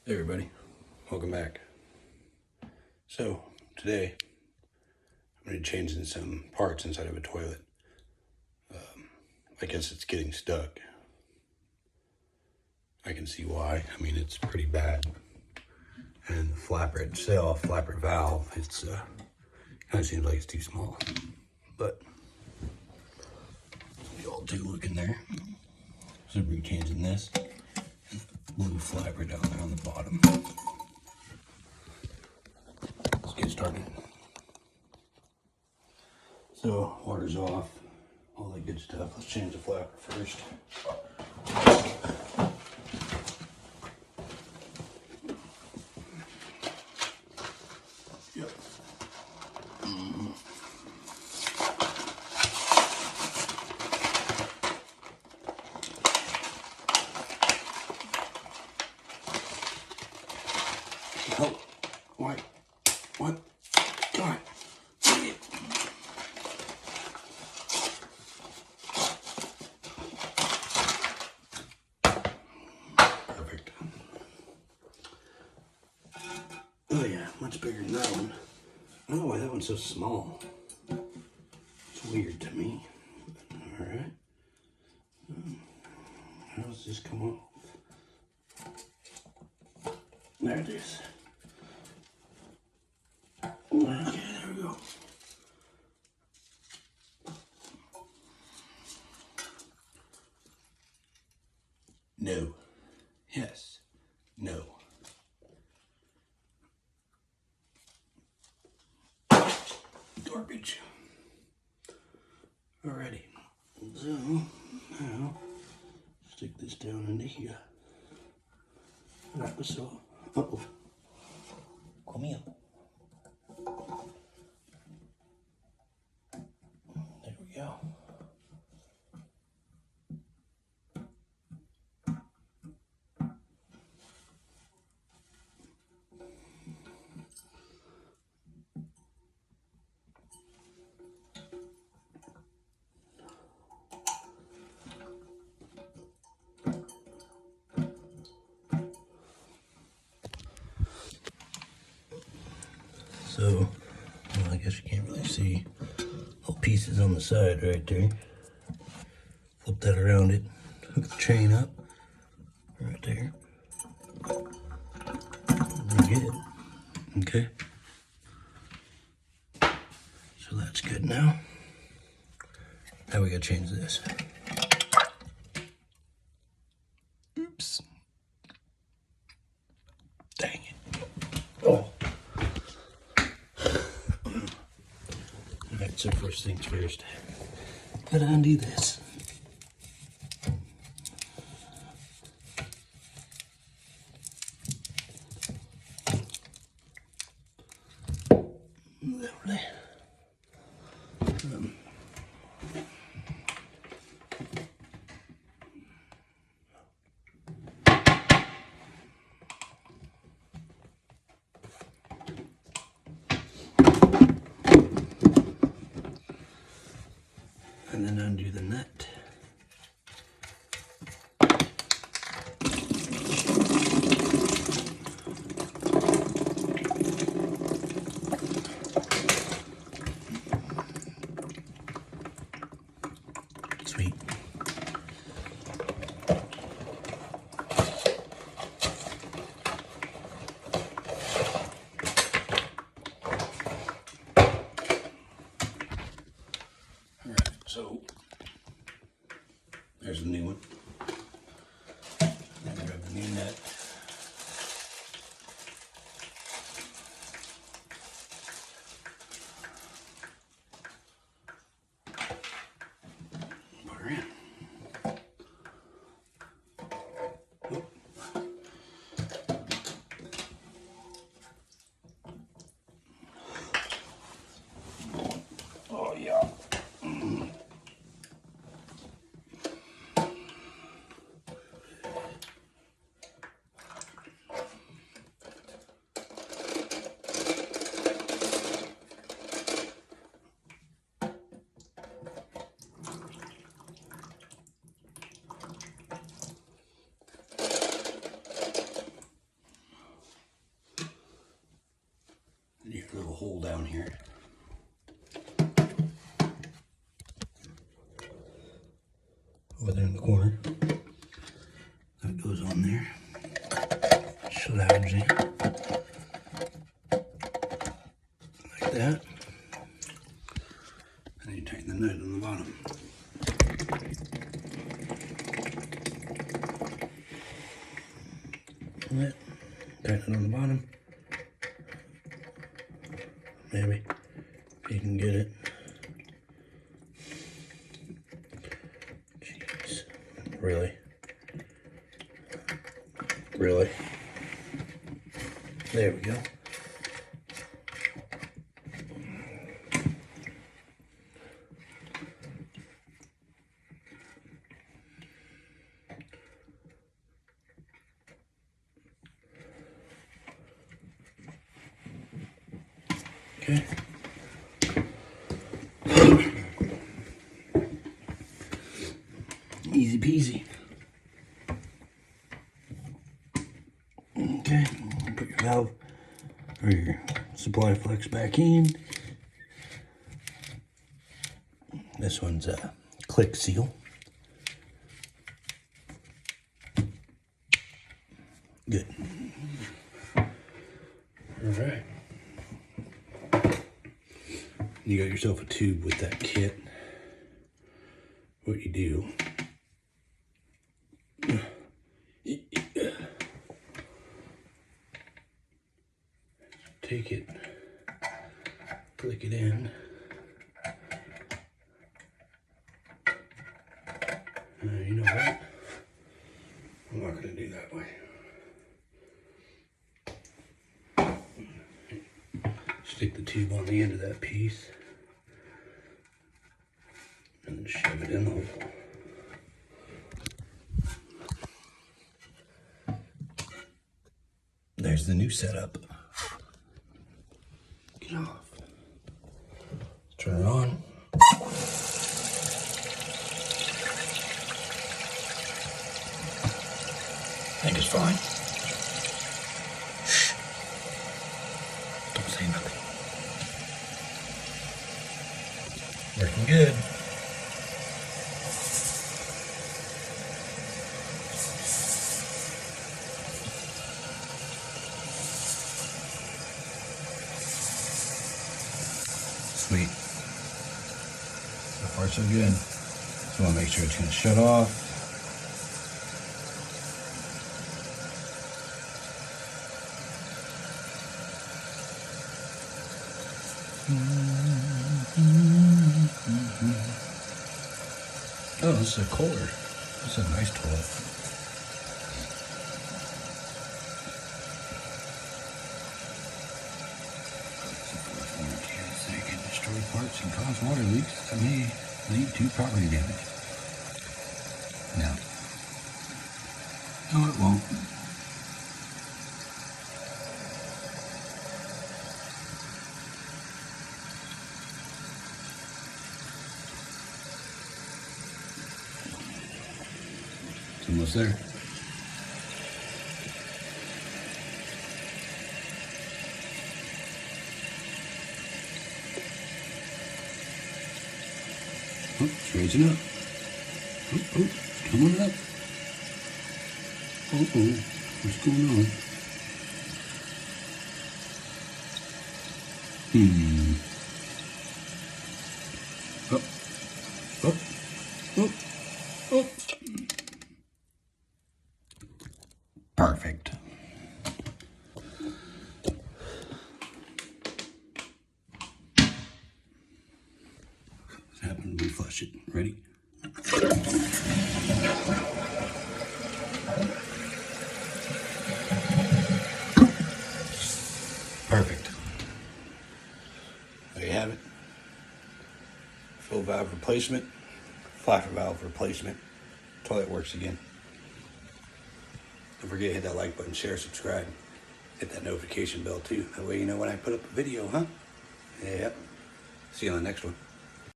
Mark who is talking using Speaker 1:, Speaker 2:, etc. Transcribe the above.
Speaker 1: Hey everybody, welcome back. So today I'm going to be changing some parts inside of a toilet. I guess it's getting stuck. I can see why. I mean, it's pretty bad. And the flapper itself, flapper valve, it's kind of seems like it's too small. But we all do look in there. So we're changing this blue flapper down there on the bottom. Let's get started. So water's off, all that good stuff. Let's change the flapper first. Yep. Oh, why? What? God. Perfect. Oh yeah, much bigger than that one. I don't know why that one's so small. It's weird to me. Alright. How does this come off? There it is. Okay, there we go. No. Yes. No. Garbage. Alrighty. So, now, stick this down into here. Like so. Uh-oh. Come here. There we go. So, well, I guess you can't really see little pieces on the side right there. Flip that around it, hook the chain up right there. And get it. Okay. So that's good now. Now we gotta change this. Oops. Dang it. Oh. Alright, so first things first. Gotta undo this. Lovely. And then undo the nut. your little hole down here. Over there in the corner. That goes on there. Slides in. Like that. And you tighten the nut on the bottom. That. Tighten it on the bottom. Maybe. If you can get it. Jeez. Really? Really? There we go. Okay. Easy peasy. Okay, put your valve or your supply flex back in. This one's a click seal. Good. All right. You got yourself a tube with that kit. What you do, take it, click it in. You know what? I'm not going to do that way. Stick the tube on the end of that piece and then shove it in the hole. There's the new setup. Get off. Turn it on. I think it's fine. Shh. Don't say nothing. Working good. Sweet. So far so good. So I want to make sure it's going to shut off. Oh, this is a Kohler. This is a nice toilet. They can destroy parts and cause water leaks that may lead to property damage. No. No, it won't. It's almost there. Oh, it's raising up. Oh, it's coming up. Oh, what's going on? Oh. Perfect. What's happening? We flush it. Ready? Perfect. There you have it. Fill valve replacement, flapper valve replacement. Toilet works again. Don't forget to hit that like button, share, subscribe. Hit that notification bell too. That way you know when I put up a video, huh? Yep. See you on the next one.